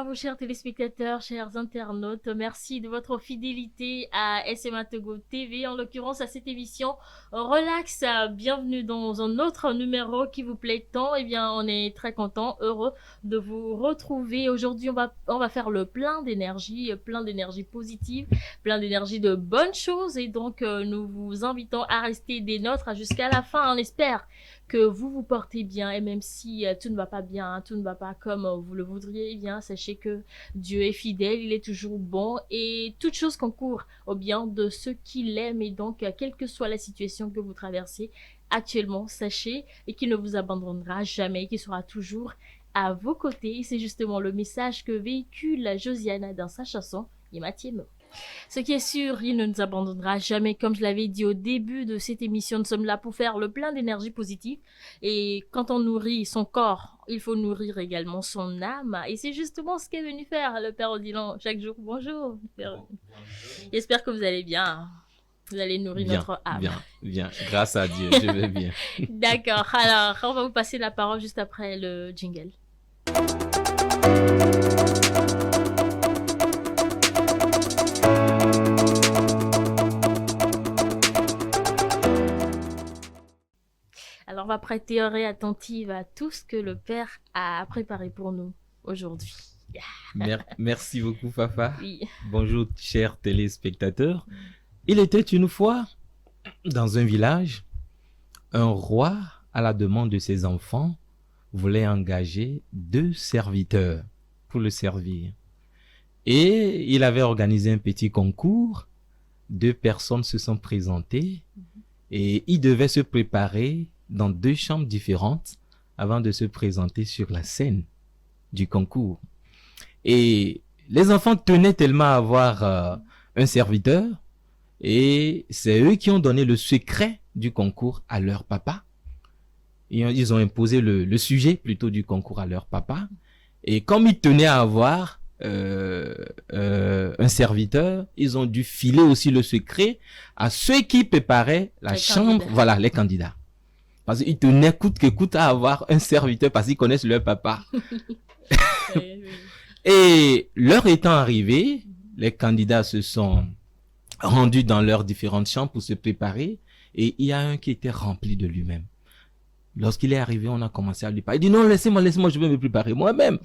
à vous, chers téléspectateurs, chers internautes. Merci de votre fidélité à SMA Togo TV, en l'occurrence à cette émission Relax. Bienvenue dans un autre numéro qui vous plaît tant. Eh bien, on est très content, heureux de vous retrouver. Aujourd'hui, on va faire le plein d'énergie positive, plein d'énergie de bonnes choses. Et donc, nous vous invitons à rester des nôtres jusqu'à la fin. On espère que vous vous portez bien, et même si tout ne va pas bien, tout ne va pas comme vous le voudriez, eh bien, sachez que Dieu est fidèle, il est toujours bon, et toute chose concourt au bien de ceux qui l'aiment. Et donc, quelle que soit la situation que vous traversez actuellement, sachez et qu'il ne vous abandonnera jamais, qu'il sera toujours à vos côtés. Et c'est justement le message que véhicule Josiane dans sa chanson « Imatiemo ». Ce qui est sûr, il ne nous abandonnera jamais. Comme je l'avais dit au début de cette émission, nous sommes là pour faire le plein d'énergie positive. Et quand on nourrit son corps, il faut nourrir également son âme. Et c'est justement ce qu'est venu faire le Père Odilon chaque jour. Bonjour. J'espère que vous allez bien. Vous allez nourrir notre âme. Bien. Grâce à Dieu, je vais bien. D'accord. Alors, on va vous passer la parole juste après le jingle. Alors, on va prêter oreille attentive à tout ce que le Père a préparé pour nous aujourd'hui. Merci beaucoup, Fafa. Oui. Bonjour, chers téléspectateurs. Il était une fois, dans un village, un roi, à la demande de ses enfants, voulait engager 2 serviteurs pour le servir. Et il avait organisé un petit concours. 2 personnes se sont présentées et ils devaient se préparer dans 2 chambres différentes avant de se présenter sur la scène du concours. Et les enfants tenaient tellement à avoir un serviteur, et c'est eux qui ont donné le secret du concours à leur papa. Ils ont imposé le sujet plutôt du concours à leur papa. Et comme ils tenaient à avoir un serviteur, ils ont dû filer aussi le secret à ceux qui préparaient la chambre, voilà, les candidats. Parce qu'ils tenaient coûte que coûte à avoir un serviteur parce qu'ils connaissent leur papa. Et l'heure étant arrivée, les candidats se sont rendus dans leurs différentes chambres pour se préparer. Et il y a un qui était rempli de lui-même. Lorsqu'il est arrivé, on a commencé à lui parler. Il dit non, laissez-moi, je vais me préparer moi-même.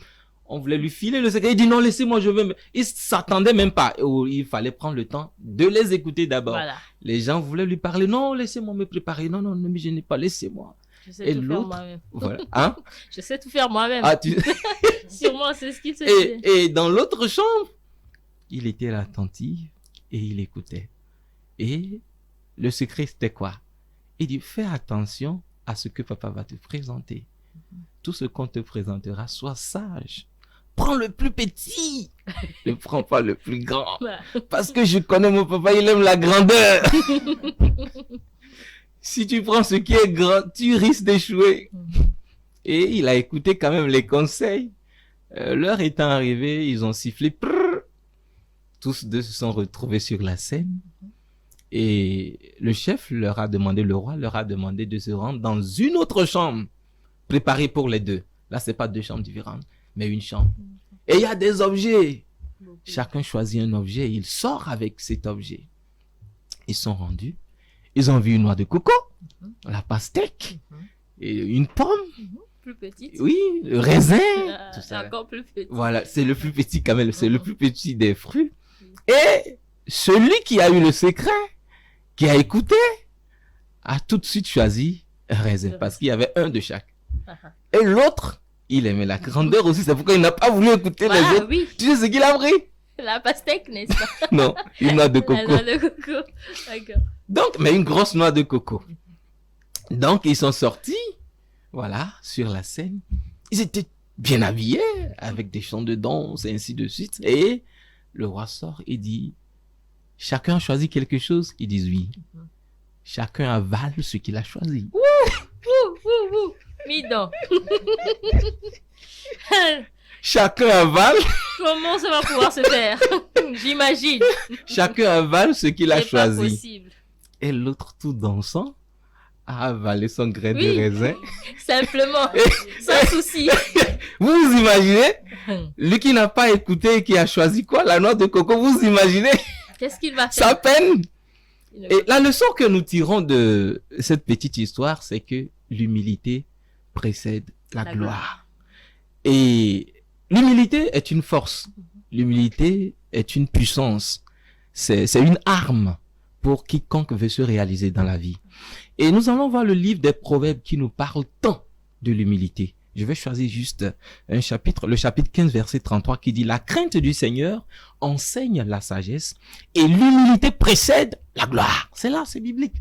On voulait lui filer le secret. Il dit non, laissez-moi, je vais. Il s'attendait même pas. Il fallait prendre le temps de les écouter d'abord. Voilà. Les gens voulaient lui parler. Non, laissez-moi me préparer. Non, ne me gênez pas, laissez-moi. Je sais tout faire moi-même. Voilà. Hein? Je sais tout faire moi-même. Ah, Sûrement, c'est ce qu'il se dit. Et dans l'autre chambre, il était attentif et il écoutait. Et le secret, c'était quoi? Il dit, fais attention à ce que papa va te présenter. Tout ce qu'on te présentera, sois sage. Prends le plus petit. Ne prends pas le plus grand. Parce que je connais mon papa, il aime la grandeur. Si tu prends ce qui est grand, tu risques d'échouer. Et il a écouté quand même les conseils. L'heure étant arrivée, ils ont sifflé. Prrr. Tous 2 se sont retrouvés sur la scène. Et le chef le roi leur a demandé de se rendre dans une autre chambre préparée pour les 2. Là, c'est pas 2 chambres différentes, mais une chambre. Et il y a des objets. Chacun choisit un objet et il sort avec cet objet. Ils sont rendus. Ils ont vu une noix de coco, la pastèque, et une pomme. Plus petite. Oui, le raisin. Tout C'est ça. encore plus petit. Voilà, c'est le plus petit quand même, c'est le plus petit des fruits. Et celui qui a eu le secret, qui a écouté, a tout de suite choisi un raisin, parce qu'il y avait un de chaque. Et l'autre, il aimait la grandeur aussi, c'est pourquoi il n'a pas voulu écouter les autres. Oui. Tu sais ce qu'il a pris? La pastèque, n'est-ce pas? Non, une noix de coco. La noix de coco, d'accord. Donc, mais une grosse noix de coco. Donc, ils sont sortis, voilà, sur la scène. Ils étaient bien habillés, avec des chants de danse et ainsi de suite. Et le roi sort et dit, chacun a choisi quelque chose? Ils disent oui. Chacun avale ce qu'il a choisi. Midon. Chacun avale. Comment ça va pouvoir se faire? J'imagine. Chacun avale ce qu'il a choisi. C'est pas possible. Et l'autre, tout dansant, a avalé son grain de Oui. raisin. Simplement, sans souci. Vous vous imaginez? Lui qui n'a pas écouté et qui a choisi quoi? La noix de coco, vous imaginez Qu'est-ce qu'il va sa faire? peine? Il ne Et va- la leçon que nous tirons de cette petite histoire, c'est que l'humilité précède la La gloire. Et l'humilité est une force. L'humilité est une puissance. C'est une arme pour quiconque veut se réaliser dans la vie. Et nous allons voir le livre des Proverbes qui nous parle tant de l'humilité. Je vais choisir juste un chapitre, le chapitre 15, verset 33, qui dit « La crainte du Seigneur enseigne la sagesse et l'humilité précède la gloire. » C'est là, c'est biblique.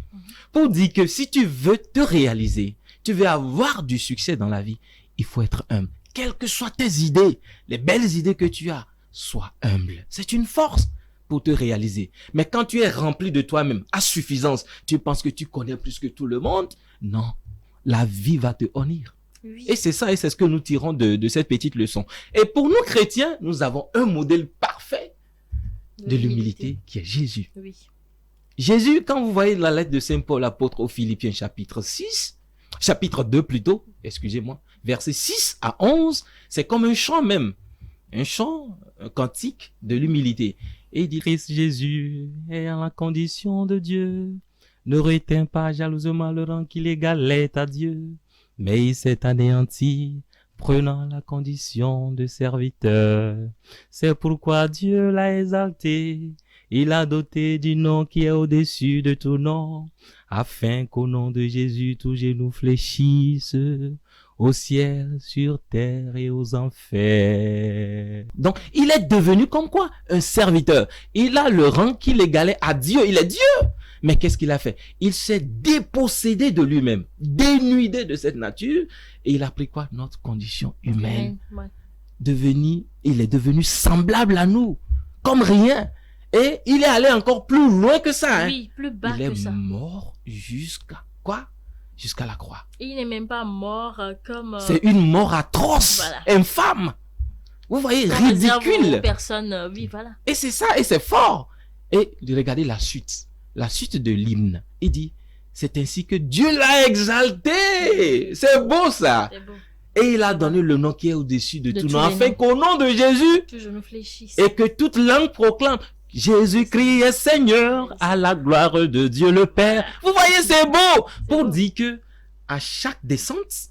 Pour dire que si tu veux te réaliser, tu veux avoir du succès dans la vie, il faut être humble. Quelles que soient tes idées, les belles idées que tu as, sois humble. C'est une force pour te réaliser. Mais quand tu es rempli de toi-même, à suffisance, tu penses que tu connais plus que tout le monde, non, la vie va te honnir. Oui. Et c'est ça, et c'est ce que nous tirons de cette petite leçon. Et pour nous chrétiens, nous avons un modèle parfait de l'humilité qui est Jésus. Oui. Jésus, quand vous voyez la lettre de Saint Paul apôtre aux Philippiens chapitre 6, chapitre 2 plutôt, excusez-moi, versets 6 à 11, c'est comme un chant même. Un chant, un cantique de l'humilité. Et il dit, Christ Jésus est en la condition de Dieu, ne retint pas jalousement le rang qu'il égalait à Dieu, mais il s'est anéanti, prenant la condition de serviteur. C'est pourquoi Dieu l'a exalté, il l'a doté du nom qui est au-dessus de tout nom, afin qu'au nom de Jésus tout genou fléchisse, au ciel, sur terre et aux enfers. Donc, il est devenu comme quoi? Un serviteur. Il a le rang qu'il égalait à Dieu. Il est Dieu. Mais qu'est-ce qu'il a fait? Il s'est dépossédé de lui-même, dénudé de cette nature, et il a pris quoi? Notre condition humaine. Ouais. Il est devenu semblable à nous, comme rien. Et il est allé encore plus loin que ça. Hein? Oui, plus bas Il que ça. est mort jusqu'à quoi? Jusqu'à la croix. Et il n'est même pas mort comme... C'est une mort atroce, Voilà. infâme. Vous voyez, qu'on réserve ridicule. aux personnes. Oui, voilà. Et c'est ça, et c'est fort. Et regardez la suite de l'hymne. Il dit, c'est ainsi que Dieu l'a exalté. C'est beau ça. C'est beau. Et il a donné le nom qui est au-dessus de De tout tous nom, les afin noms. qu'au nom de Jésus, Que je me fléchisse. et que toute langue proclame, Jésus-Christ est Seigneur, à la gloire de Dieu le Père. Vous voyez, c'est beau. Pour beau. dire que à chaque descente,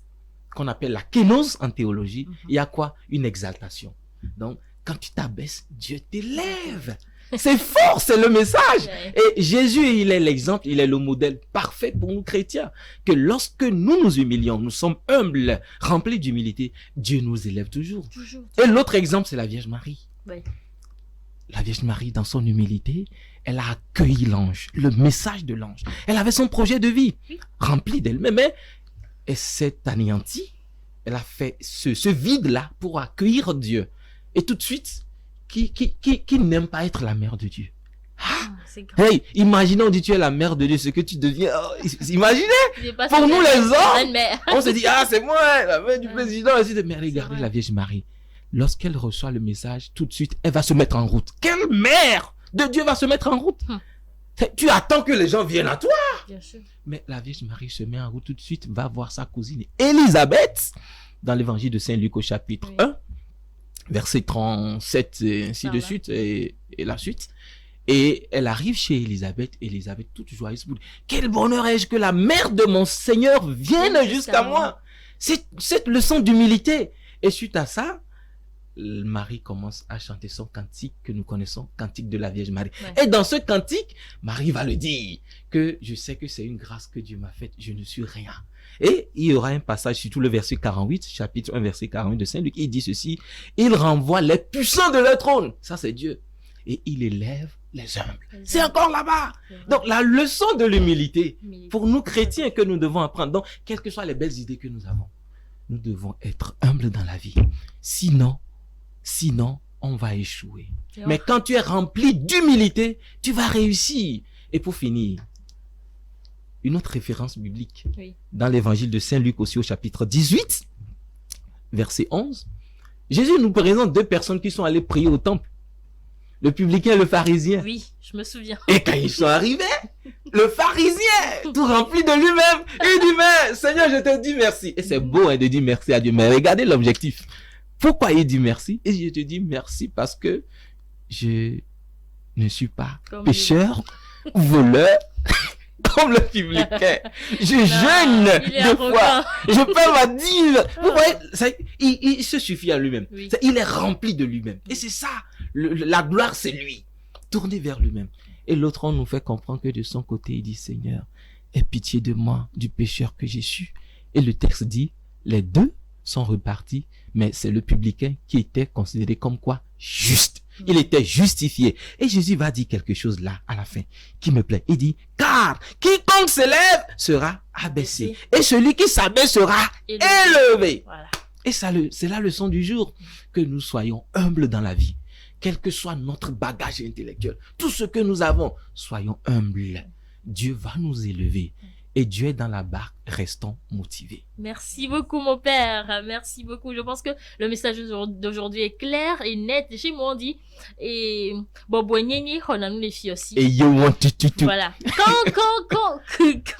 qu'on appelle la kénose en théologie, il y a quoi? Une exaltation. Donc, quand tu t'abaisses, Dieu t'élève. C'est fort, c'est le message. Ouais. Et Jésus, il est l'exemple, il est le modèle parfait pour nous chrétiens. Que lorsque nous nous humilions, nous sommes humbles, remplis d'humilité, Dieu nous élève toujours. Toujours. Et l'autre exemple, c'est la Vierge Marie. Oui. La Vierge Marie, dans son humilité, elle a accueilli l'ange, le message de l'ange. Elle avait son projet de vie, Oui. rempli d'elle-même, mais elle s'est anéantie. Elle a fait ce vide-là pour accueillir Dieu. Et tout de suite, qui n'aime pas être la mère de Dieu? Ah, c'est grand. Hey, imaginez, on dit tu es la mère de Dieu, ce que tu deviens. Oh, imaginez, Il est pas pour sur nous les hommes, une mère. on se dit, ah, c'est moi, la mère du Ah. président. Mais regardez vrai. la Vierge Marie. Lorsqu'elle reçoit le message, tout de suite, elle va se mettre en route. Quelle mère de Dieu va se mettre en route? Tu attends que les gens viennent à toi. Bien sûr. Mais la Vierge Marie se met en route tout de suite, va voir sa cousine Élisabeth, dans l'évangile de Saint Luc au chapitre Oui. 1, verset 37 et ainsi Par de là. suite, et la suite. Et elle arrive chez Élisabeth, toute joyeuse, pour dire, quel bonheur ai-je que la mère de mon Seigneur vienne Vienne jusqu'à jusqu'à moi. C'est cette leçon d'humilité. Et suite à ça, Marie commence à chanter son cantique que nous connaissons, cantique de la Vierge Marie. Ouais. Et dans ce cantique, Marie va le dire, que je sais que c'est une grâce que Dieu m'a faite, je ne suis rien. Et il y aura un passage, surtout le verset 48, chapitre 1, verset 48 de Saint Luc, il dit ceci, il renvoie les puissants de leur trône, ça c'est Dieu, et il élève les humbles. C'est encore là-bas. Donc la leçon de l'humilité, pour nous chrétiens que nous devons apprendre, donc quelles que soient les belles idées que nous avons, nous devons être humbles dans la vie. Sinon, on va échouer. Mais quand tu es rempli d'humilité, tu vas réussir. Et pour finir, une autre référence biblique, Oui. dans l'évangile de Saint Luc aussi au chapitre 18, verset 11, Jésus nous présente deux personnes qui sont allées prier au temple. Le publicain, le pharisien. Oui, je me souviens. Et quand ils sont arrivés, le pharisien, tout rempli de lui-même, il dit, mais Seigneur, je te dis merci. Et c'est beau de dire merci à Dieu, mais regardez l'objectif. Pourquoi il dit merci? Et je te dis merci parce que je ne suis pas pécheur, voleur, comme le publicain. Je jeûne des fois. Je perds ma dîme. Vous voyez, il se suffit à lui-même. Oui. Il est rempli de lui-même. Et c'est ça. La gloire, c'est lui. Tourné vers lui-même. Et l'autre, on nous fait comprendre que de son côté, il dit, Seigneur, aie pitié de moi, du pécheur que j'ai su. Et le texte dit, les deux sont repartis, mais c'est le publicain qui était considéré comme quoi? Juste. Il était justifié. Et Jésus va dire quelque chose là, à la fin, qui me plaît. Il dit, car quiconque s'élève sera abaissé. Et celui qui s'abaisse sera élevé. Voilà. Et ça, c'est la leçon du jour. Que nous soyons humbles dans la vie. Quel que soit notre bagage intellectuel, tout ce que nous avons, soyons humbles. Dieu va nous élever. Et Dieu est dans la barque, restons motivés. Merci beaucoup, mon père. Merci beaucoup. Je pense que le message d'aujourd'hui est clair et net. Chez moi, on dit, et bon, on a nous les filles aussi. Et you want to. Voilà.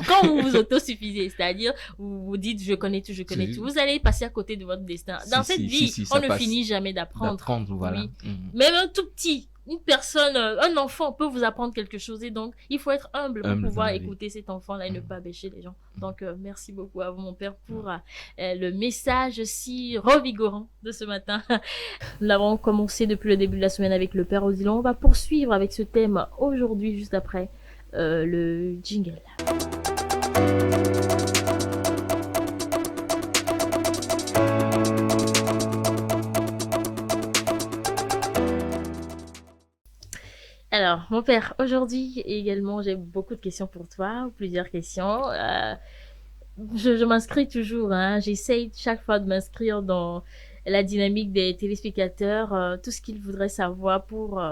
Quand vous vous autosuffisez, c'est-à-dire, vous dites, je connais tout, vous allez passer à côté de votre destin. Dans cette vie, on ne finit jamais d'apprendre. Voilà. Oui. Même un tout petit, une personne, un enfant peut vous apprendre quelque chose et donc il faut être humble pour pouvoir écouter cet enfant-là et ne pas bêcher les gens. Donc merci beaucoup à vous, mon père, pour le message si revigorant de ce matin. Nous l'avons commencé depuis le début de la semaine avec le père Odilon. On va poursuivre avec ce thème aujourd'hui, juste après le jingle. Alors, mon père, aujourd'hui également, j'ai beaucoup de questions pour toi, plusieurs questions. Je m'inscris toujours, hein, j'essaye chaque fois de m'inscrire dans la dynamique des téléspectateurs, tout ce qu'ils voudraient savoir pour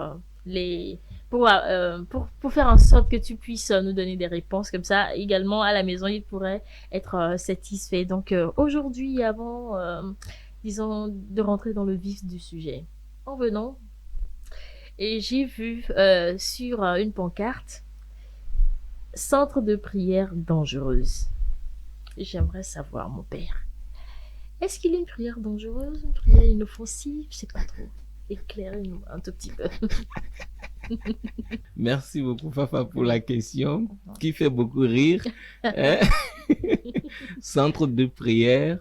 faire en sorte que tu puisses nous donner des réponses comme ça. Également, à la maison, ils pourraient être satisfaits. Donc, aujourd'hui, avant, disons, de rentrer dans le vif du sujet, en venant, et j'ai vu sur une pancarte « Centre de prière dangereuse ». J'aimerais savoir, mon père, est-ce qu'il y a une prière dangereuse, une prière inoffensive? Je sais pas trop. Éclairez-nous un tout petit peu. Merci beaucoup, Fafa, pour la question qui fait beaucoup rire. Centre de prière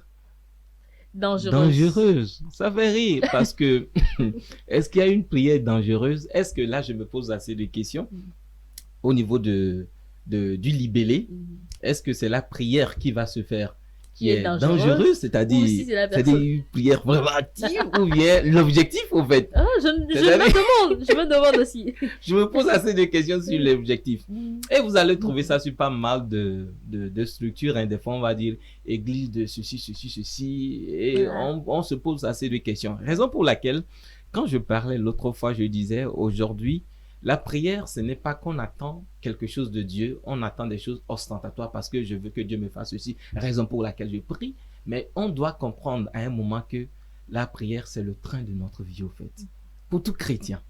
dangereuse. Ça fait rire parce que est-ce qu'il y a une prière dangereuse? Est-ce que là, je me pose assez de questions au niveau du libellé. Est-ce que c'est la prière qui va se faire qui est dangereuse, c'est-à-dire si une prière vraiment active ou bien l'objectif au fait? Je me demande aussi. Je me pose assez de questions sur l'objectif. Et vous allez trouver ça sur pas mal de structures. Hein. Des fois, on va dire église de ceci. Et on se pose assez de questions. Raison pour laquelle, quand je parlais l'autre fois, je disais aujourd'hui, la prière, ce n'est pas qu'on attend quelque chose de Dieu, on attend des choses ostentatoires parce que je veux que Dieu me fasse ceci, raison pour laquelle je prie. Mais on doit comprendre à un moment que la prière, c'est le train de notre vie au fait. Pour tout chrétien,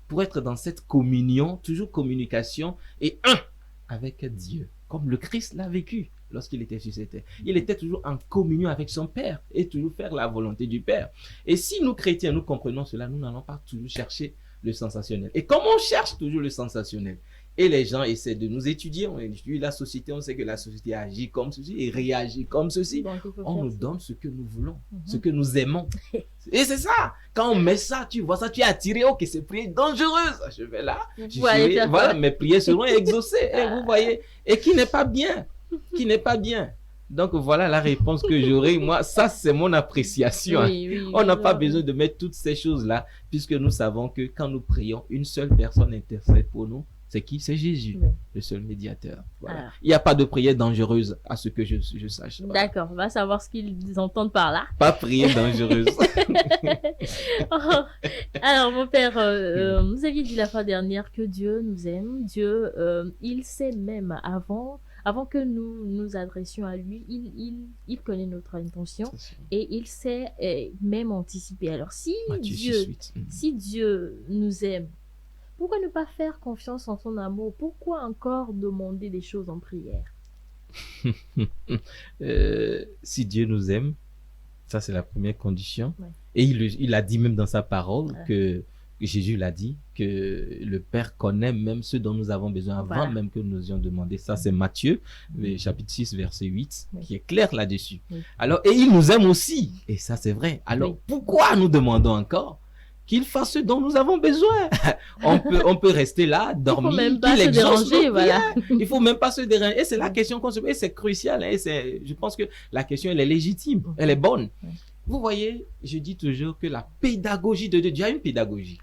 pour être dans cette communion, toujours communication et un avec Dieu, comme le Christ l'a vécu lorsqu'il était sur cette terre. Il était toujours en communion avec son Père et toujours faire la volonté du Père. Et si nous chrétiens, nous comprenons cela, nous n'allons pas toujours chercher le sensationnel. Et comme on cherche toujours le sensationnel, et les gens essaient de nous étudier, on étudie la société, on sait que la société agit comme ceci et réagit comme ceci. On nous donne ce que nous voulons, ce que nous aimons. Et c'est ça. Quand on met ça, tu vois ça, tu es attiré, ok, c'est prière dangereuse. Je vais là, voilà, mes prières seront exaucées. Et vous voyez, et qui n'est pas bien, qui n'est pas bien. Donc voilà la réponse que j'aurai. Moi, ça c'est mon appréciation. On n'a pas besoin de mettre toutes ces choses-là, puisque nous savons que quand nous prions, une seule personne intercède pour nous. C'est qui? C'est Jésus, le seul médiateur. Voilà. Il n'y a pas de prière dangereuse à ce que je sache. Voilà. D'accord, on va savoir ce qu'ils entendent par là. Pas prière dangereuse. Alors mon père, vous aviez dit la fois dernière que Dieu nous aime. Dieu, il sait même avant que nous nous adressions à lui, il connaît notre intention et il sait même anticiper. Alors si Dieu nous aime, Pourquoi ne pas faire confiance en son amour? Pourquoi encore demander des choses en prière? Si Dieu nous aime, ça c'est la première condition. Ouais. Et il a dit même dans sa parole Ouais. que Jésus l'a dit, que le Père connaît même ce dont nous avons besoin avant Voilà. même que nous ayons demandé. Ça c'est Matthieu, chapitre 6, verset 8, Oui. qui est clair là-dessus. Oui. Alors, et il nous aime aussi. Et ça c'est vrai. Alors, Oui. pourquoi nous demandons encore qu'il fasse ce dont nous avons besoin? on peut rester là, dormir, Il faut même pas qu'il se exauce déranger, nos voilà. prières. Il faut même pas se déranger. Et c'est la question qu'on se pose. Et c'est crucial. Et je pense que la question, elle est légitime. Elle est bonne. Oui. Vous voyez, je dis toujours que la pédagogie de Dieu, Dieu a une pédagogie.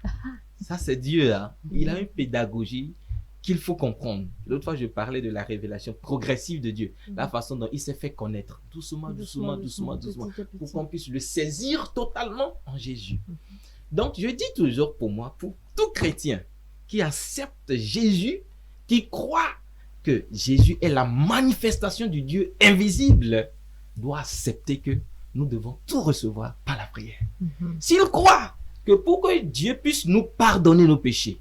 Ça, c'est Dieu. Hein? Il a une pédagogie qu'il faut comprendre. L'autre fois, je parlais de la révélation progressive de Dieu. La façon dont il s'est fait connaître. Doucement, pour qu'on puisse le saisir totalement en Jésus. Donc, je dis toujours pour moi, pour tout chrétien qui accepte Jésus, qui croit que Jésus est la manifestation du Dieu invisible, doit accepter que nous devons tout recevoir par la prière. S'il croit que pour que Dieu puisse nous pardonner nos péchés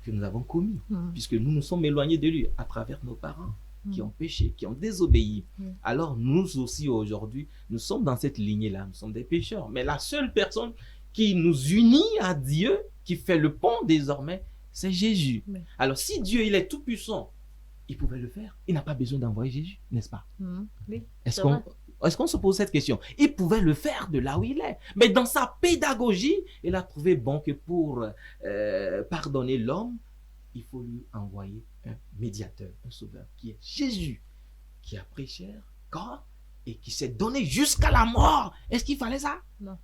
que nous avons commis, puisque nous nous sommes éloignés de lui à travers nos parents qui ont péché, qui ont désobéi, alors nous aussi aujourd'hui, nous sommes dans cette lignée-là, nous sommes des pécheurs. Mais la seule personne qui nous unit à Dieu, qui fait le pont désormais, c'est Jésus. Alors si Dieu, il est tout puissant, il pouvait le faire. Il n'a pas besoin d'envoyer Jésus, n'est-ce pas? Oui, Est-ce qu'on se pose cette question? Il pouvait le faire de là où il est. Mais dans sa pédagogie, il a trouvé bon que pour pardonner l'homme, il faut lui envoyer un médiateur, un sauveur, qui est Jésus, qui a pris chair, corps, et qui s'est donné jusqu'à la mort. Est-ce qu'il fallait ça? Non.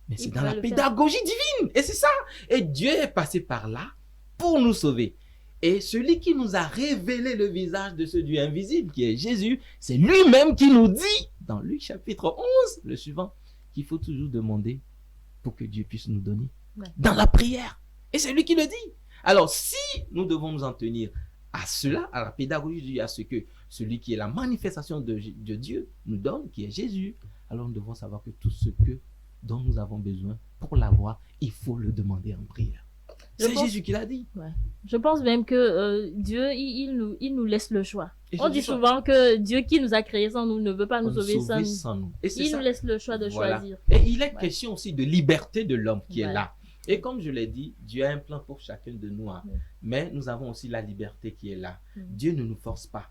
Mais c'est dans la pédagogie divine. Et c'est ça. Et Dieu est passé par là pour nous sauver. Et celui qui nous a révélé le visage de ce Dieu invisible, qui est Jésus, c'est lui-même qui nous dit, dans Luc chapitre 11, le suivant, qu'il faut toujours demander pour que Dieu puisse nous donner. Dans la prière. Et c'est lui qui le dit. Alors, si nous devons nous en tenir à cela, à la pédagogie de Dieu, à ce que celui qui est la manifestation de Dieu nous donne, qui est Jésus, alors nous devons savoir que tout ce dont nous avons besoin, pour l'avoir, il faut le demander en prière. C'est Jésus qui l'a dit. Ouais. Je pense même que Dieu, il nous laisse le choix. On dit souvent que Dieu qui nous a créés sans nous ne veut pas nous sauver sans nous. Et il nous laisse le choix de choisir. Et il est question aussi de liberté de l'homme qui est là. Et comme je l'ai dit, Dieu a un plan pour chacun de nous. Hein. Mais nous avons aussi la liberté qui est là. Dieu ne nous force pas.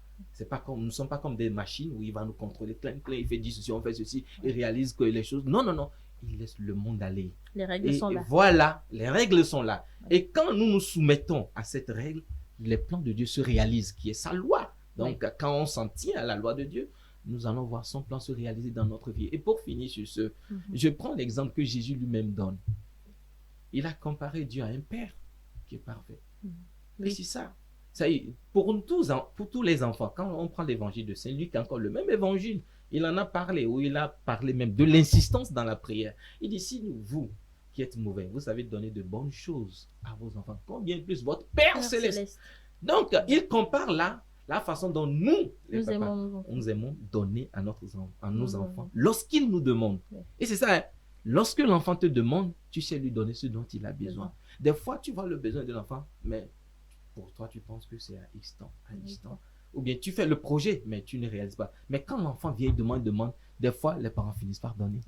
Nous ne sommes pas comme des machines où il va nous contrôler. Il fait 10 ceci, on fait ceci. Il réalise que les choses... Non. Il laisse le monde aller. Les règles sont là. Voilà, les règles sont là. Et quand nous nous soumettons à cette règle, les plans de Dieu se réalisent, qui est sa loi. Donc, quand on s'en tient à la loi de Dieu, nous allons voir son plan se réaliser dans notre vie. Et pour finir sur ce, je prends l'exemple que Jésus lui-même donne. Il a comparé Dieu à un père qui est parfait. Et c'est ça. Pour tous les enfants, quand on prend l'évangile de Saint-Luc, encore le même évangile, il en a parlé, ou il a parlé même de l'insistance dans la prière. Il dit, si vous qui êtes mauvais, vous savez donner de bonnes choses à vos enfants, combien plus votre Père céleste. Donc, il compare là la façon dont nous aimons donner à nos enfants lorsqu'ils nous demandent. Et c'est ça, hein? Lorsque l'enfant te demande, tu sais lui donner ce dont il a besoin. Des fois, tu vois le besoin de l'enfant, mais pour toi, tu penses que c'est à X temps, à X temps. Ou bien tu fais le projet, mais tu ne réalises pas. Mais quand l'enfant vient et demande, des fois, les parents finissent par donner.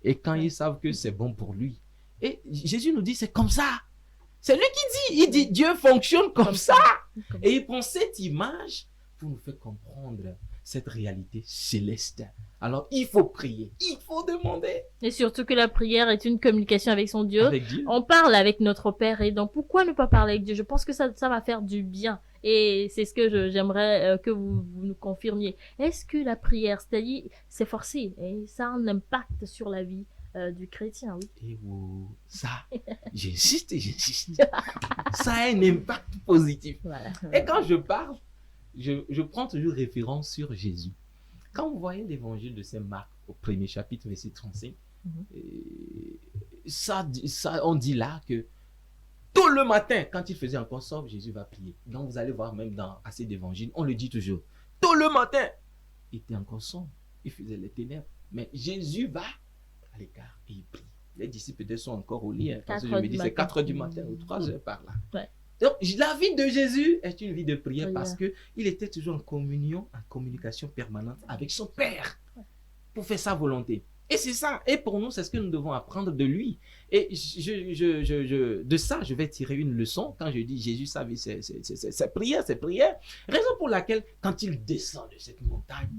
Et quand ils savent que c'est bon pour lui. Et Jésus nous dit, c'est comme ça. C'est lui qui dit. Il dit, Dieu fonctionne comme ça. Et il prend cette image pour nous faire comprendre cette réalité céleste. Alors, il faut prier, il faut demander. Et surtout que la prière est une communication avec son Dieu. On parle avec notre Père, et donc pourquoi ne pas parler avec Dieu? Je pense que ça va faire du bien. Et c'est ce que j'aimerais que vous nous confirmiez. Est-ce que la prière, c'est-à-dire, c'est forcé, et ça a un impact sur la vie du chrétien, oui? Et ça, j'insiste. Ça a un impact positif. Voilà. Et quand je parle, je prends toujours référence sur Jésus. Quand vous voyez l'évangile de Saint Marc au premier chapitre, verset 35, on dit là que tôt le matin, quand il faisait encore sombre, Jésus va prier. Donc vous allez voir même dans assez d'évangiles, on le dit toujours. Tôt le matin, il était encore sombre, il faisait les ténèbres. Mais Jésus va à l'écart et il prie. Les disciples peut-être sont encore au lit, parce que je me dis c'est 4 heures du matin ou 3 heures par là. Donc, la vie de Jésus est une vie de prière Prière. parce qu'il était toujours en communion, en communication permanente avec son Père pour faire sa volonté. Et c'est ça. Et pour nous, c'est ce que nous devons apprendre de lui. Et de ça, je vais tirer une leçon quand je dis Jésus savait ses prières, ses prières. Raison pour laquelle, quand il descend de cette montagne,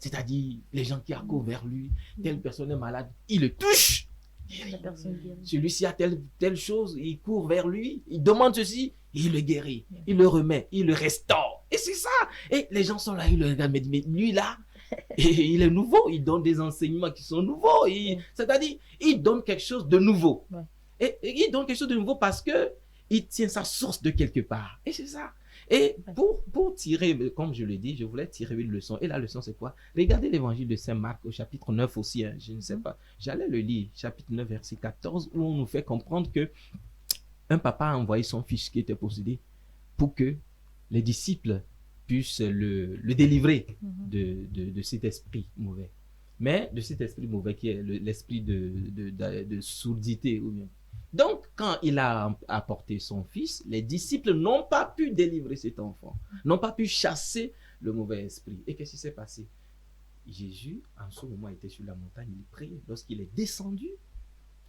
c'est-à-dire les gens qui accourent vers lui, telle personne est malade, il le touche. La personne guérit. Celui-ci a telle chose, il court vers lui, il demande ceci, il le guérit, il le remet, il le restaure. Et c'est ça. Et les gens sont là, ils le regardent, mais lui là, et il est nouveau, il donne des enseignements qui sont nouveaux. C'est-à-dire, il donne quelque chose de nouveau. Ouais. Et il donne quelque chose de nouveau parce que il tient sa source de quelque part. Et c'est ça. Et pour tirer, comme je le dis, je voulais tirer une leçon. Et la leçon, c'est quoi? Regardez l'évangile de Saint Marc au chapitre 9 aussi. Hein, je ne sais pas. J'allais le lire, chapitre 9, verset 14, où on nous fait comprendre que un papa a envoyé son fils qui était possédé pour que les disciples puissent le délivrer de cet esprit mauvais. Mais de cet esprit mauvais qui est l'esprit de sourdité. Ou bien. Donc, quand il a apporté son fils, les disciples n'ont pas pu délivrer cet enfant, n'ont pas pu chasser le mauvais esprit. Et qu'est-ce qui s'est passé? Jésus, en ce moment, était sur la montagne, il priait. Lorsqu'il est descendu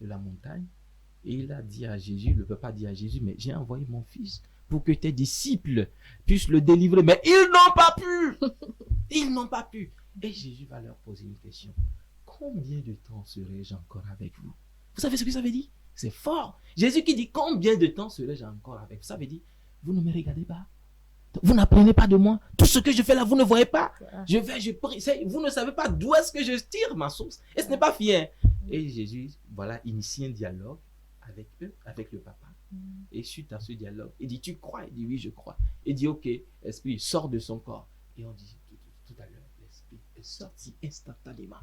de la montagne, et il a dit à Jésus, le papa dit à Jésus, mais j'ai envoyé mon fils pour que tes disciples puissent le délivrer. Mais ils n'ont pas pu. Ils n'ont pas pu. Et Jésus va leur poser une question. Combien de temps serai-je encore avec vous? Vous savez ce que ça veut dire? C'est fort. Jésus qui dit combien de temps serai-je encore avec vous? Ça veut dire, vous ne me regardez pas. Vous n'apprenez pas de moi. Tout ce que je fais là, vous ne voyez pas. Je prie. Vous ne savez pas d'où est-ce que je tire ma source. Et ce n'est pas fier. Et Jésus, voilà, initie un dialogue avec eux, avec le papa. Et suite à ce dialogue, il dit, tu crois? Il dit, oui, je crois. Il dit, ok, esprit, sort de son corps. Et on dit, tout à l'heure, l'esprit est sorti instantanément.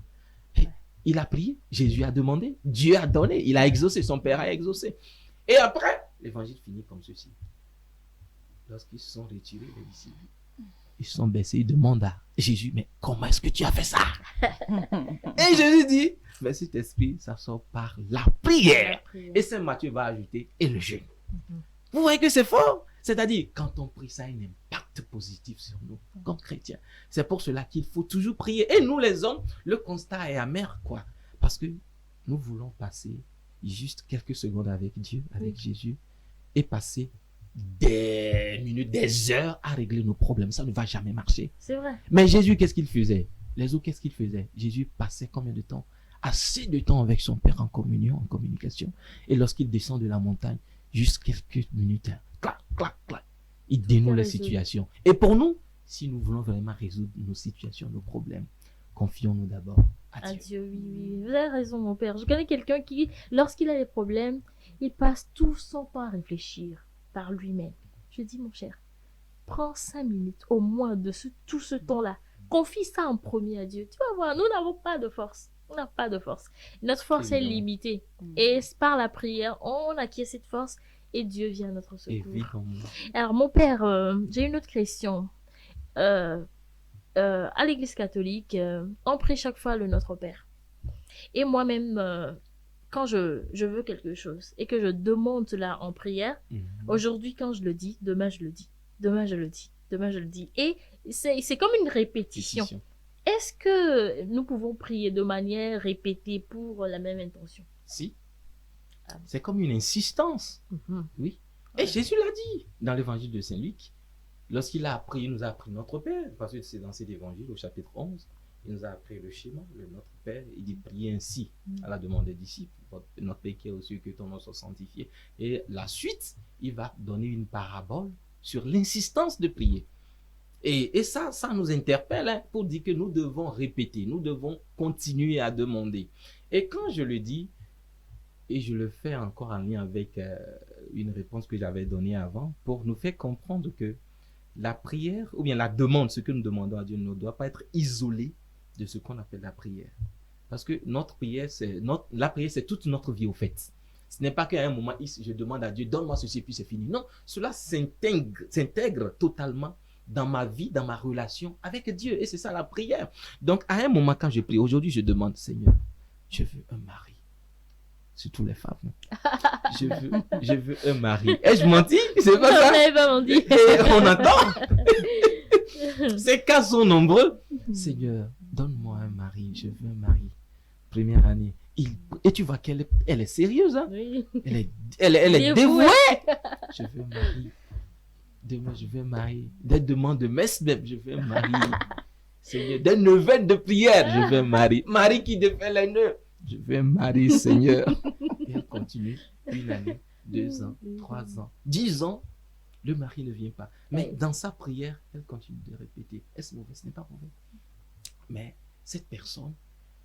Et il a prié, Jésus a demandé, Dieu a donné, il a exaucé, son Père a exaucé. Et après, l'évangile finit comme ceci. Lorsqu'ils se sont retirés, les disciples, ils se sont baissés, ils demandent à Jésus, mais comment est-ce que tu as fait ça? Et Jésus dit, mais cet esprit, ça sort par la prière. Et Saint Matthieu va ajouter, et le jeûne. Vous voyez que c'est fort? C'est-à-dire, quand on prie, ça a un impact positif sur nous, comme chrétiens. C'est pour cela qu'il faut toujours prier. Et nous, les hommes, le constat est amer, quoi. Parce que nous voulons passer juste quelques secondes avec Dieu, avec Jésus, et passer des minutes, des heures à régler nos problèmes. Ça ne va jamais marcher. C'est vrai. Mais Jésus, qu'est-ce qu'il faisait? Les autres, qu'est-ce qu'il faisait? Jésus passait combien de temps? Assez de temps avec son Père en communion, en communication. Et lorsqu'il descend de la montagne, juste quelques minutes, clac, clac, clac, il dénoue la situation. Et pour nous, si nous voulons vraiment résoudre nos situations, nos problèmes, confions-nous d'abord à Dieu. Oui. Vous avez raison, mon père. Je connais quelqu'un qui, lorsqu'il a des problèmes, il passe tout son temps à réfléchir par lui-même. Je dis, mon cher, prends 5 minutes au moins de tout ce temps-là. Confie ça en premier à Dieu. Tu vas voir, nous n'avons pas de force. On n'a pas de force. Notre force est limitée. Et par la prière, on acquiert cette force et Dieu vient à notre secours. Alors, mon père, j'ai une autre question. À l'église catholique, on prie chaque fois le Notre Père. Et moi-même, quand je veux quelque chose et que je demande cela en prière, aujourd'hui, quand je le dis, demain, je le dis. Demain, je le dis. Demain, je le dis. Et c'est comme une répétition. Est-ce que nous pouvons prier de manière répétée pour la même intention? Si. C'est comme une insistance. Oui. Et Jésus l'a dit dans l'évangile de Saint-Luc. Lorsqu'il a appris, il nous a appris notre Père. Parce que c'est dans cet évangile au chapitre 11. Il nous a appris le schéma, le Notre Père. Il dit prier ainsi à la demande des disciples. Notre Père qui est aux cieux, que ton nom soit sanctifié. Et la suite, il va donner une parabole sur l'insistance de prier. Et ça nous interpelle pour dire que nous devons répéter, nous devons continuer à demander. Et quand je le dis, et je le fais encore en lien avec une réponse que j'avais donnée avant, pour nous faire comprendre que la prière, ou bien la demande, ce que nous demandons à Dieu, ne doit pas être isolé de ce qu'on appelle la prière. Parce que notre prière, la prière, c'est toute notre vie au fait. Ce n'est pas qu'à un moment, je demande à Dieu, donne-moi ceci, puis c'est fini. Non, cela s'intègre totalement dans ma vie, dans ma relation avec Dieu. Et c'est ça la prière. Donc, à un moment, quand je prie, aujourd'hui, je demande, Seigneur, je veux un mari. surtout les femmes. Je veux un mari. Ai-je menti? C'est pas ça? On n'avait pas menti. Et on entend. Ces cas sont nombreux. Seigneur, donne-moi un mari. Je veux un mari. Première année. Et tu vois qu'elle est sérieuse. Hein? Oui. Elle est dévouée. Je veux un mari. Demain, je veux un mari. Des demandes de messe même, je veux un mari. Seigneur, des neuvaines de prière, je veux un mari. Mari qui défait les nœuds. Je veux un mari, Seigneur. Et elle continue. 1 année, 2 ans, 3 ans, 10 ans. Le mari ne vient pas. Mais dans sa prière, elle continue de répéter. Est-ce mauvais? Ce n'est pas mauvais. Mais cette personne,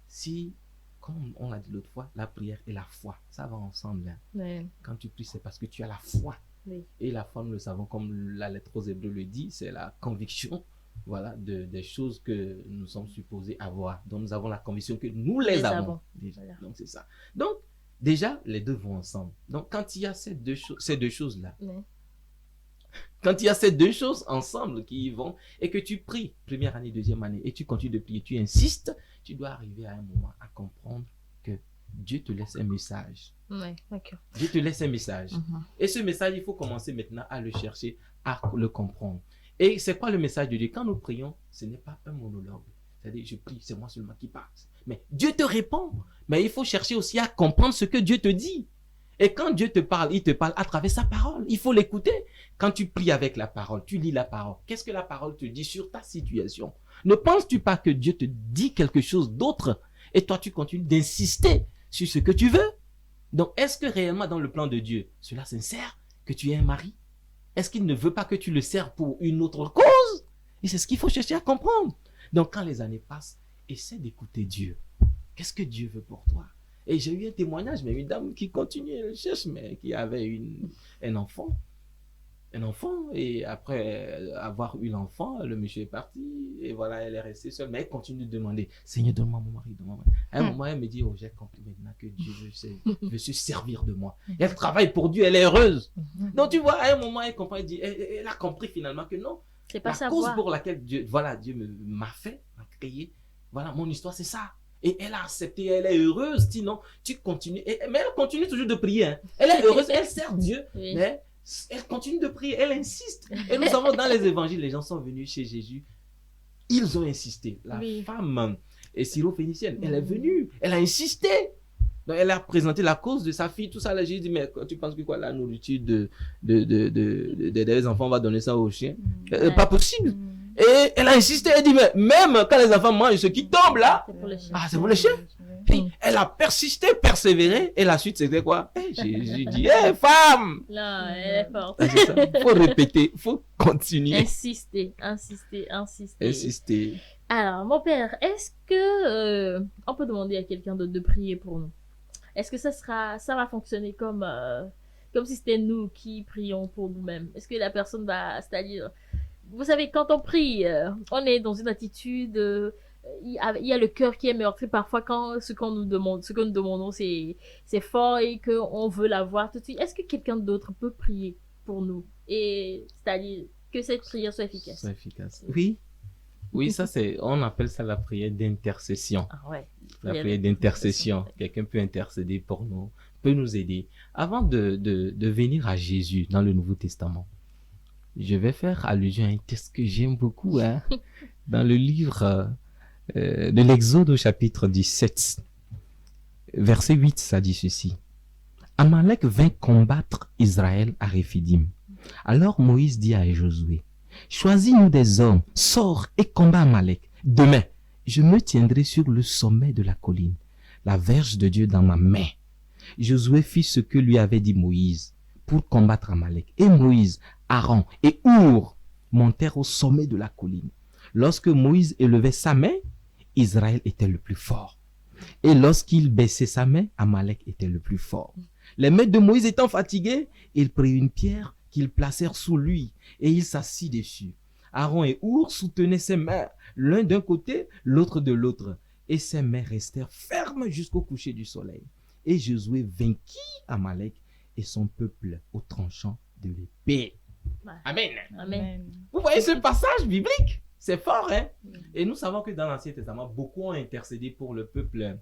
si, comme on l'a dit l'autre fois, la prière et la foi, ça va ensemble. Hein. Oui. Quand tu pries, c'est parce que tu as la foi. Oui. Et la foi, nous le savons, comme la lettre aux Hébreux le dit, c'est la conviction, voilà, des choses que nous sommes supposés avoir. Donc nous avons la conviction que nous les avons. Déjà. Voilà. Donc c'est ça. Donc déjà, les deux vont ensemble. Donc quand il y a ces deux choses-là, oui. Quand il y a ces deux choses ensemble qui y vont et que tu pries, première année, deuxième année, et tu continues de prier, tu insistes, tu dois arriver à un moment à comprendre que Dieu te laisse un message. Oui, d'accord. Dieu te laisse un message. Et ce message, il faut commencer maintenant à le chercher, à le comprendre. Et c'est quoi le message de Dieu? Quand nous prions, ce n'est pas un monologue. C'est-à-dire, je prie, c'est moi seulement qui parle. Mais Dieu te répond. Mais il faut chercher aussi à comprendre ce que Dieu te dit. Et quand Dieu te parle, il te parle à travers sa parole. Il faut l'écouter. Quand tu pries avec la parole, tu lis la parole. Qu'est-ce que la parole te dit sur ta situation? Ne penses-tu pas que Dieu te dit quelque chose d'autre et toi, tu continues d'insister sur ce que tu veux? Donc, est-ce que réellement dans le plan de Dieu, cela sincère que tu aies un mari? Est-ce qu'il ne veut pas que tu le serves pour une autre cause? Et c'est ce qu'il faut chercher à comprendre. Donc, quand les années passent, essaie d'écouter Dieu. Qu'est-ce que Dieu veut pour toi? Et j'ai eu un témoignage, mais une dame qui continuait, elle cherche, mais qui avait un enfant. Et après avoir eu l'enfant, le monsieur est parti, et voilà, elle est restée seule, mais elle continue de demander, Seigneur, donne-moi mon mari, donne-moi mon mari. À un moment, elle me dit, oh, j'ai compris maintenant que Dieu veut se servir de moi. Et elle travaille pour Dieu, elle est heureuse. Donc tu vois, à un moment, elle comprend, elle a compris finalement que non, c'est pas la cause pour laquelle Dieu m'a fait, m'a créé, voilà, mon histoire, c'est ça. Et elle a accepté, elle est heureuse, sinon tu continues. Mais elle continue toujours de prier. Hein. Elle est heureuse, elle sert Dieu, oui. Mais elle continue de prier, elle insiste. Et nous savons dans les évangiles, les gens sont venus chez Jésus, ils ont insisté. La femme syro-phénicienne, elle est venue, elle a insisté. Donc elle a présenté la cause de sa fille, tout ça. Là, j'ai dit, mais tu penses que quoi, la nourriture des enfants, on va donner ça aux chiens? Pas possible. Et elle a insisté, elle dit, mais même quand les enfants mangent ce qui tombe là, c'est pour les chiens. Puis elle a persisté, persévéré, et la suite c'était quoi? Jésus dit, femme! Là, elle est forte. Il faut répéter, il faut continuer. Insister. Alors, mon père, est-ce que on peut demander à quelqu'un d'autre de prier pour nous? Est-ce que ça va fonctionner comme si c'était nous qui prions pour nous-mêmes? Est-ce que la personne va, c'est-à-dire, vous savez, quand on prie, on est dans une attitude, il y a le cœur qui est meurtri parfois quand ce que nous demandons, c'est fort et qu'on veut l'avoir tout de suite. Est-ce que quelqu'un d'autre peut prier pour nous? Et c'est-à-dire que cette prière soit efficace. Oui, ça on appelle ça la prière d'intercession. Ah ouais. La prière d'intercession. Quelqu'un peut intercéder pour nous, peut nous aider. Avant de venir à Jésus dans le Nouveau Testament, je vais faire allusion à un texte que j'aime beaucoup, hein, dans le livre de l'Exode au chapitre 17, verset 8, ça dit ceci. Amalek vint combattre Israël à Réphidim. Alors Moïse dit à Josué, choisis-nous des hommes, sors et combat Amalek. Demain, je me tiendrai sur le sommet de la colline, la verge de Dieu dans ma main. Josué fit ce que lui avait dit Moïse pour combattre Amalek. Et Moïse, Aaron et Our montèrent au sommet de la colline. Lorsque Moïse élevait sa main, Israël était le plus fort. Et lorsqu'il baissait sa main, Amalek était le plus fort. Les mains de Moïse étant fatiguées, il prit une pierre qu'ils placèrent sous lui et il s'assit dessus. Aaron et Our soutenaient ses mains, l'un d'un côté, l'autre de l'autre. Et ses mains restèrent fermes jusqu'au coucher du soleil. Et Josué vainquit Amalek et son peuple au tranchant de l'épée. Amen. Amen. Vous voyez ce passage biblique? C'est fort, hein? Et nous savons que dans l'Ancien Testament, beaucoup ont intercédé pour le peuple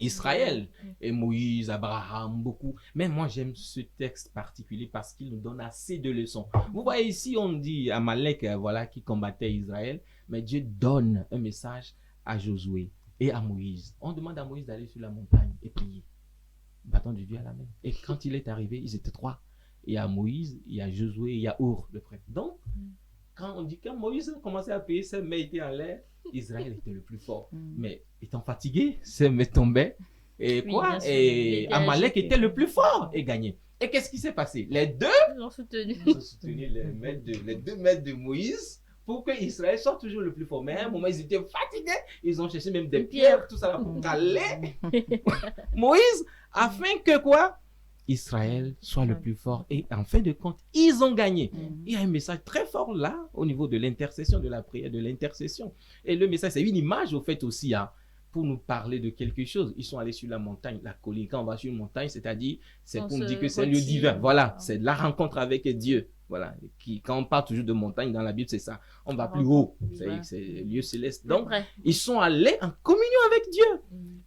Israël. Et Moïse, Abraham, beaucoup. Mais moi, j'aime ce texte particulier parce qu'il nous donne assez de leçons. Vous voyez ici, on dit Amalek, voilà, qui combattait Israël. Mais Dieu donne un message à Josué et à Moïse. On demande à Moïse d'aller sur la montagne et prier. Bâton de Dieu à la main. Et quand il est arrivé, ils étaient 3. Il y a Moïse, il y a Josué, il y a Our, le prêtre. Donc, quand Moïse commençait à prier, ses mains étaient en l'air. Israël était le plus fort. Mais étant fatigué, ses mains tombaient. Et quoi? Et Amalek était le plus fort et gagnait. Et qu'est-ce qui s'est passé? Les deux ont soutenu les 2 maîtres de Moïse pour que Israël soit toujours le plus fort. Mais à un moment, ils étaient fatigués. Ils ont cherché même des pierres, tout ça là, pour caler Moïse, afin que quoi? Israël soit le plus fort. Et en fin de compte, ils ont gagné. Il y a un message très fort là, au niveau de l'intercession, de la prière, de l'intercession. Et le message, c'est une image au fait aussi, hein, pour nous parler de quelque chose. Ils sont allés sur la montagne, la colline. Quand on va sur une montagne, c'est-à-dire, c'est pour nous dire que c'est un lieu divin. Voilà, c'est la rencontre avec Dieu. Voilà, quand on parle toujours de montagne dans la Bible, c'est ça. On va plus haut, c'est le lieu céleste. Donc, ils sont allés en communion avec Dieu.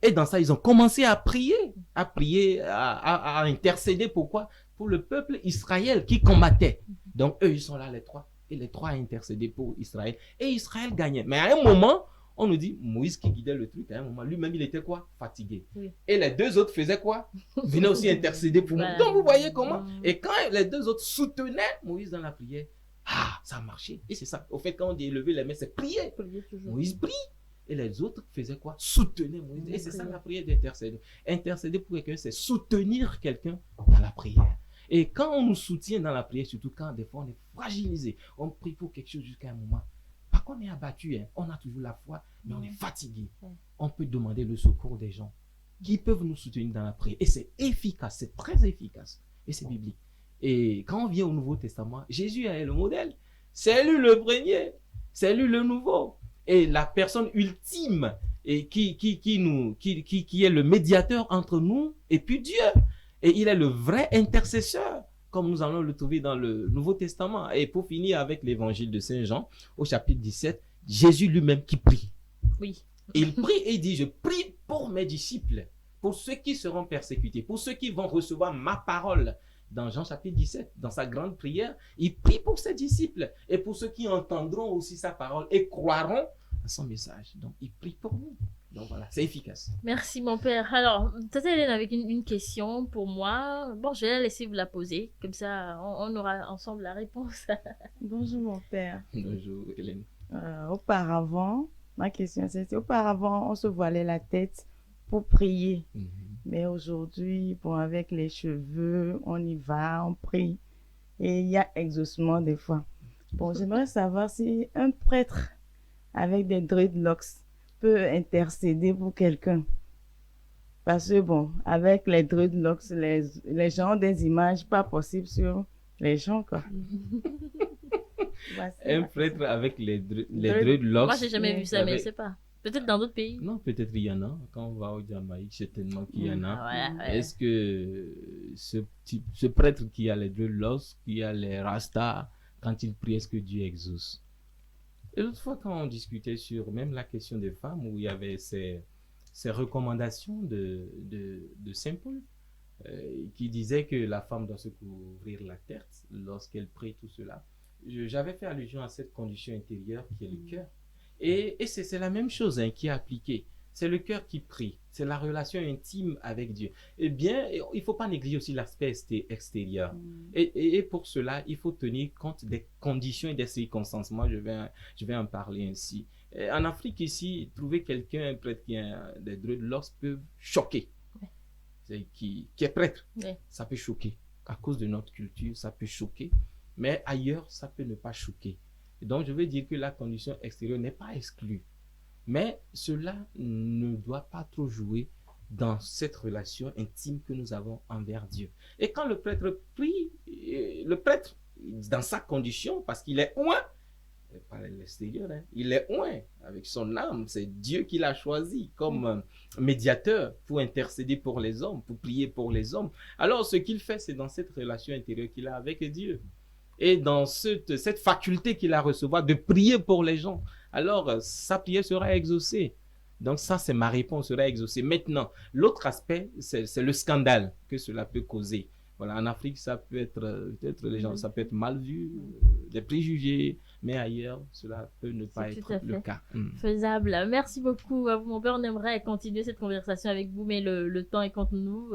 Et dans ça, ils ont commencé à prier, à intercéder. Pourquoi? Pour le peuple Israël qui combattait. Donc, eux, ils sont là, les 3. Et les 3 intercédaient pour Israël. Et Israël gagnait. Mais à un moment, on nous dit, Moïse qui guidait le truc, à un moment, lui-même, il était quoi? Fatigué. Et les 2 autres faisaient quoi? Venaient aussi intercéder pour Moïse. Donc, vous voyez comment? Et quand les 2 autres soutenaient Moïse dans la prière, ça a marché. Et c'est ça. Au fait, quand on dit lever les mains, c'est prier. Moïse prie. Et les autres faisaient quoi? Soutenaient Moïse. Et c'est ça la prière d'intercéder. Intercéder pour quelqu'un, c'est soutenir quelqu'un dans la prière. Et quand on nous soutient dans la prière, surtout quand des fois on est fragilisé, on prie pour quelque chose jusqu'à un moment, pas qu'on est abattu, hein, on a toujours la foi, mais on est fatigué. On peut demander le secours des gens qui peuvent nous soutenir dans la prière. Et c'est efficace, c'est très efficace. Et c'est biblique. Et quand on vient au Nouveau Testament, Jésus est le modèle. C'est lui le premier. C'est lui le nouveau. Et la personne ultime et qui est le médiateur entre nous et puis Dieu. Et il est le vrai intercesseur, comme nous allons le trouver dans le Nouveau Testament. Et pour finir avec l'évangile de Saint Jean, au chapitre 17, Jésus lui-même qui prie. Oui. Il prie et il dit, je prie pour mes disciples, pour ceux qui seront persécutés, pour ceux qui vont recevoir ma parole. Dans Jean chapitre 17, dans sa grande prière, il prie pour ses disciples et pour ceux qui entendront aussi sa parole et croiront à son message. Donc, il prie pour nous. Donc voilà, c'est efficace. Merci mon père. Alors, Tata Hélène avec une question pour moi. Bon, je vais la laisser vous la poser. Comme ça, on aura ensemble la réponse. Bonjour mon père. Bonjour Hélène. Auparavant, ma question c'était, auparavant, on se voilait la tête pour prier. Mais aujourd'hui, bon, avec les cheveux, on y va, on prie. Et il y a exaucement des fois. Bon, j'aimerais savoir si un prêtre avec des dreadlocks peut intercéder pour quelqu'un. Parce que bon, avec les dreadlocks, les gens ont des images pas possibles sur les gens, quoi. Un prêtre avec les dreadlocks. Moi, j'ai jamais vu ça, mais je sais pas. Peut-être dans d'autres pays. Non, peut-être il y en a. Quand on va au Jamaïque, certainement qu'il y en a. Ouais. Est-ce que ce prêtre qui a les dreadlocks, qui a les rastas, quand il prie, est-ce que Dieu exauce? Et l'autre fois, quand on discutait sur même la question des femmes, où il y avait ces recommandations de Saint Paul, qui disait que la femme doit se couvrir la tête lorsqu'elle prie, tout cela. J'avais fait allusion à cette condition intérieure qui est le cœur. Et c'est la même chose qui est appliquée. C'est le cœur qui prie. C'est la relation intime avec Dieu. Eh bien, il ne faut pas négliger aussi l'aspect extérieur. Et pour cela, il faut tenir compte des conditions et des circonstances. Moi, je vais en parler ainsi. En Afrique, ici, trouver quelqu'un, un prêtre qui a des dreadlocks peut choquer. Qui est prêtre, ça peut choquer. À cause de notre culture, ça peut choquer. Mais ailleurs, ça peut ne pas choquer. Et donc, je veux dire que la condition extérieure n'est pas exclue. Mais cela ne doit pas trop jouer dans cette relation intime que nous avons envers Dieu. Et quand le prêtre prie, le prêtre, dans sa condition, parce qu'il est oint, pas l'extérieur, il est oint avec son âme, c'est Dieu qui l'a choisi comme médiateur pour intercéder pour les hommes, pour prier pour les hommes. Alors ce qu'il fait, c'est dans cette relation intérieure qu'il a avec Dieu. Et dans cette faculté qu'il a à recevoir de prier pour les gens, alors sa prière sera exaucée. Donc ça, c'est ma réponse sera exaucée. Maintenant, l'autre aspect, c'est le scandale que cela peut causer. Voilà, en Afrique, ça peut être, peut-être les gens, ça peut être mal vu, des préjugés, mais ailleurs, cela peut ne pas être le cas. Faisable. Merci beaucoup à vous, mon père. On aimerait continuer cette conversation avec vous, mais le temps est contre nous.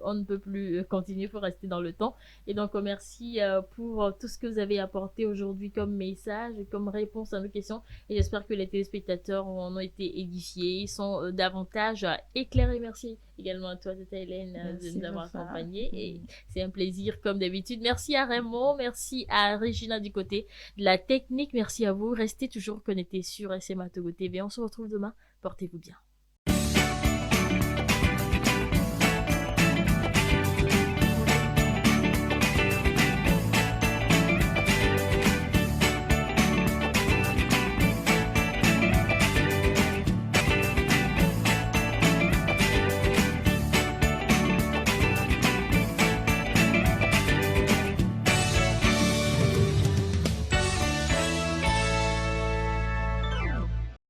On ne peut plus continuer, il faut rester dans le temps. Et donc, merci pour tout ce que vous avez apporté aujourd'hui comme message, comme réponse à nos questions. Et j'espère que les téléspectateurs en ont été édifiés, sont davantage éclairés. Merci également à toi, Tata Hélène, de nous avoir accompagnés. Et c'est un plaisir, comme d'habitude. Merci à Raymond, merci à Regina du côté de la technique. Merci à vous. Restez toujours connectés sur SMA Togo TV. On se retrouve demain. Portez-vous bien.